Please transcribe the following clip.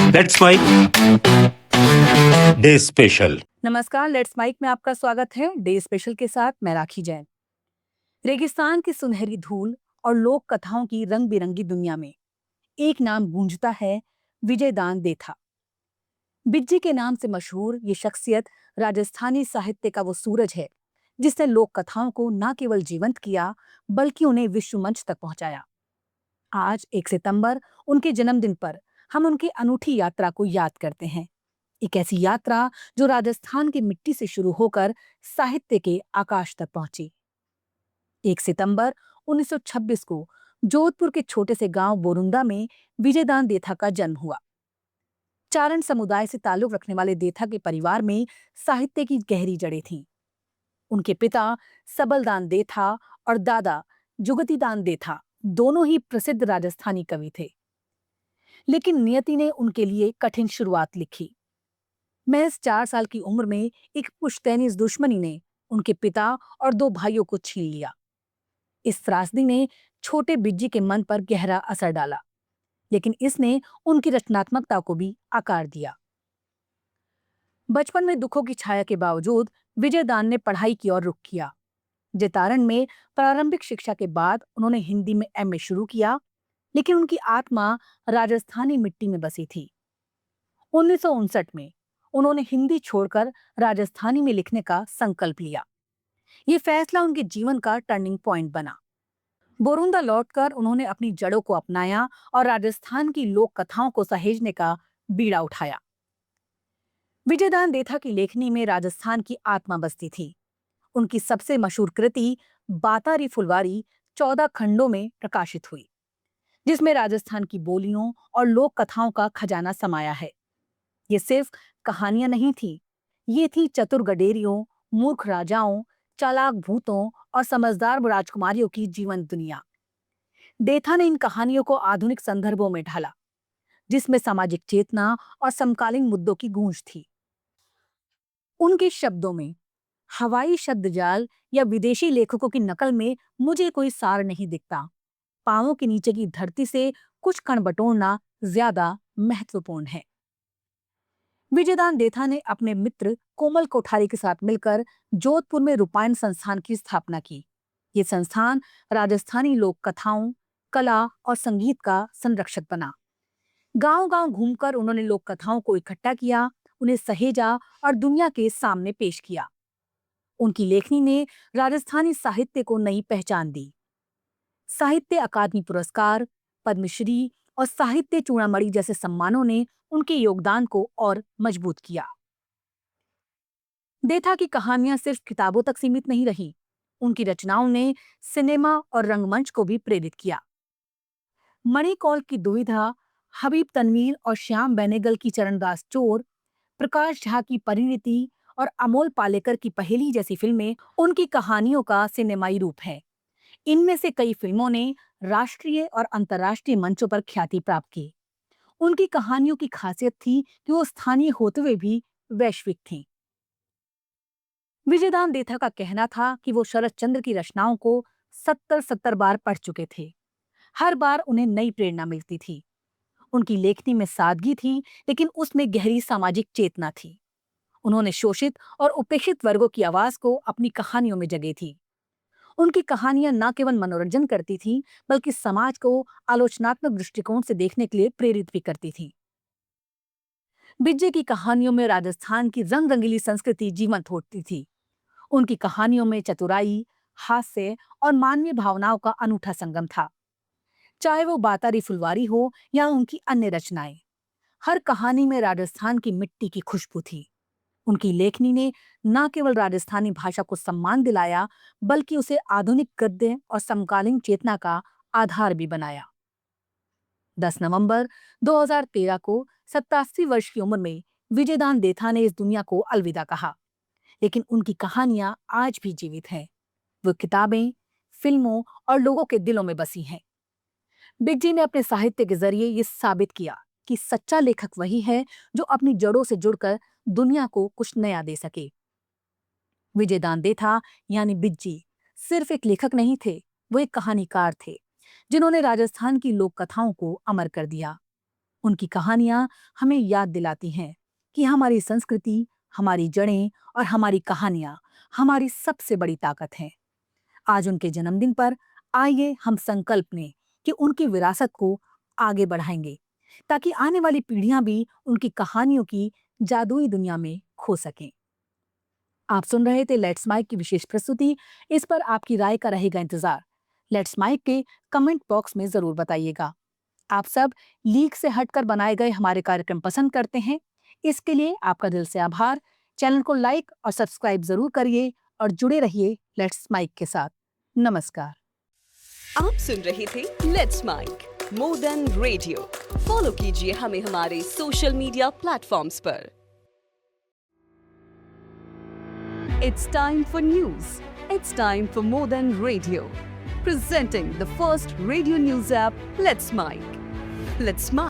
Let's mic day special. नमस्कार, let's mic में आपका स्वागत है। डे स्पेशल के साथ मैं राखी जैन। रेगिस्तान की सुनहरी धूल और लोक कथाओं की रंग बिरंगी दुनिया में एक नाम गूंजता है, विजयदान देथा। बिज्जी के नाम से मशहूर ये शख्सियत राजस्थानी साहित्य का वो सूरज है जिसने लोक कथाओं को न केवल जीवंत किया बल्कि उन्हें विश्व मंच तक पहुंचाया। आज 1 सितंबर उनके जन्मदिन पर हम उनकी अनूठी यात्रा को याद करते हैं। एक ऐसी यात्रा जो राजस्थान की मिट्टी से शुरू होकर साहित्य के आकाश तक पहुंची। 1 सितंबर 1926 को जोधपुर के छोटे से गांव बोरुंदा में विजयदान देथा का जन्म हुआ। चारण समुदाय से ताल्लुक रखने वाले देथा के परिवार में साहित्य की गहरी जड़ें थीं। उनके पिता सबलदान देथा और दादा जुगतीदान देथा दोनों ही प्रसिद्ध राजस्थानी कवि थे। लेकिन नियति ने उनके लिए कठिन शुरुआत लिखी। महज 4 साल की उम्र में एक पुश्तैनी दुश्मनी ने उनके पिता और 2 भाइयों को छीन लिया। इस त्रासदी ने छोटे बिज्जी के मन पर गहरा असर डाला, लेकिन इसने उनकी रचनात्मकता को भी आकार दिया। बचपन में दुखों की छाया के बावजूद विजयदान ने पढ़ाई की ओर रुख किया। जैतारण में प्रारंभिक शिक्षा के बाद उन्होंने हिंदी में एमए शुरू किया, लेकिन उनकी आत्मा राजस्थानी मिट्टी में बसी थी। 1959 में उन्होंने हिंदी छोड़कर राजस्थानी में लिखने का संकल्प लिया। ये फैसला उनके जीवन का टर्निंग पॉइंट बना। बोरुंदा लौटकर उन्होंने अपनी जड़ों को अपनाया और राजस्थान की लोक कथाओं को सहेजने का बीड़ा उठाया। विजयदान देथा की लेखनी में राजस्थान की आत्मा बसती थी। उनकी सबसे मशहूर कृति बातारी फुलवारी 14 खंडों में प्रकाशित हुई, जिसमें राजस्थान की बोलियों और लोक कथाओं का खजाना समाया है। ये सिर्फ कहानियां नहीं थी, ये थी चतुर गडेरियों, मूर्ख राजाओं, चालाक भूतों और समझदार राजकुमारियों की जीवन दुनिया। देथा ने इन कहानियों को आधुनिक संदर्भों में ढाला, जिसमें सामाजिक चेतना और समकालीन मुद्दों की गूंज थी। उनके शब्दों में हवाई शब्दजाल या विदेशी लेखकों की नकल में मुझे कोई सार नहीं दिखता। पांवों के नीचे की धरती से कुछ कण बटोरना ज्यादा महत्वपूर्ण है। विजयदान देथा ने अपने मित्र कोमल कोठारी के साथ मिलकर जोधपुर में रूपायण संस्थान की स्थापना की। ये संस्थान राजस्थानी लोक कथाओं, कला और संगीत का संरक्षक बना। गांव-गांव घूमकर उन्होंने लोक कथाओं को इकट्ठा किया, उन्हें सहेजा और दुनिया के सामने पेश किया। उनकी लेखनी ने राजस्थानी साहित्य को नई पहचान दी। साहित्य अकादमी पुरस्कार, पद्मश्री और साहित्य चूड़ामणि जैसे सम्मानों ने उनके योगदान को और मजबूत किया। देथा की कहानियां सिर्फ किताबों तक सीमित नहीं रही, उनकी रचनाओं ने सिनेमा और रंगमंच को भी प्रेरित किया। मणिकौल की दुविधा, हबीब तनवीर और श्याम बेनेगल की चरणदास चोर, प्रकाश झा की परिणति और अमोल पालेकर की पहेली जैसी फिल्में उनकी कहानियों का सिनेमाई रूप है। इनमें से कई फिल्मों ने राष्ट्रीय और अंतर्राष्ट्रीय मंचों पर ख्याति प्राप्त की। उनकी कहानियों की खासियत थी कि वो स्थानीय होते हुए भी वैश्विक थीं। विजयदान देथा का कहना था कि वो शरद चंद्र की रचनाओं को 70 बार पढ़ चुके थे। हर बार उन्हें नई प्रेरणा मिलती थी। उनकी लेखनी में सादगी थी, लेकिन उसमें गहरी सामाजिक चेतना थी। उन्होंने शोषित और उपेक्षित वर्गों की आवाज को अपनी कहानियों में जगह थी। उनकी कहानियां न केवल मनोरंजन करती थीं, बल्कि समाज को आलोचनात्मक दृष्टिकोण से देखने के लिए प्रेरित भी करती थीं। बिज्जे की कहानियों में राजस्थान की रंग रंगीली संस्कृति जीवंत होती थी। उनकी कहानियों में चतुराई, हास्य और मानवीय भावनाओं का अनूठा संगम था। चाहे वो बातारी फुलवारी हो या उनकी अन्य रचनाएं, हर कहानी में राजस्थान की मिट्टी की खुशबू थी। उनकी लेखनी ने न केवल राजस्थानी भाषा को सम्मान दिलाया, बल्कि उसे आधुनिक गद्य और समकालीन चेतना का आधार भी बनाया। 10 नवंबर 2013 को 87 वर्ष की उम्र में विजयदान देथा ने इस दुनिया को अलविदा कहा, लेकिन उनकी कहानियां आज भी जीवित हैं। वो किताबें, फिल्मों और लोगों के दिलों में बसी हैं। बिग जी ने अपने साहित्य के जरिए ये साबित किया कि सच्चा लेखक वही है जो अपनी जड़ों से जुड़कर दुनिया को कुछ नया दे सके। विजयदान देथा यानी बिज्जी सिर्फ एक लेखक नहीं थे, वो एक कहानीकार थे जिन्होंने राजस्थान की लोक कथाओं को अमर कर दिया। उनकी कहानियां हमें याद दिलाती हैं कि हमारी संस्कृति, हमारी जड़ें और हमारी कहानियां हमारी सबसे बड़ी ताकत हैं। आज उनके जन्मदिन पर आइए हम संकल्प लें कि उनकी विरासत को आगे बढ़ाएंगे, ताकि आने वाली पीढ़ियां भी उनकी कहानियों की जादुई दुनिया में खो सकें। आप सुन रहे थे लेट्स माइक की विशेष प्रस्तुति। इस पर आपकी राय का रहेगा इंतजार। लेट्स माइक के कमेंट बॉक्स में जरूर बताइएगा। आप सब लीक से हटकर बनाए गए हमारे कार्यक्रम पसंद करते हैं, इसके लिए आपका दिल से आभार। चैनल को लाइक और सब्सक्राइब जरूर करिए और जुड़े रहिए लेट्स माइक के साथ। नमस्कार। आप सुन रहे थे let's mic more than radio. Follow कीजिए हमें हमारे सोशल मीडिया प्लेटफॉर्म्स पर। It's time for news. It's time for more than radio. Presenting the first radio news app, Let's Mike. Let's Mike.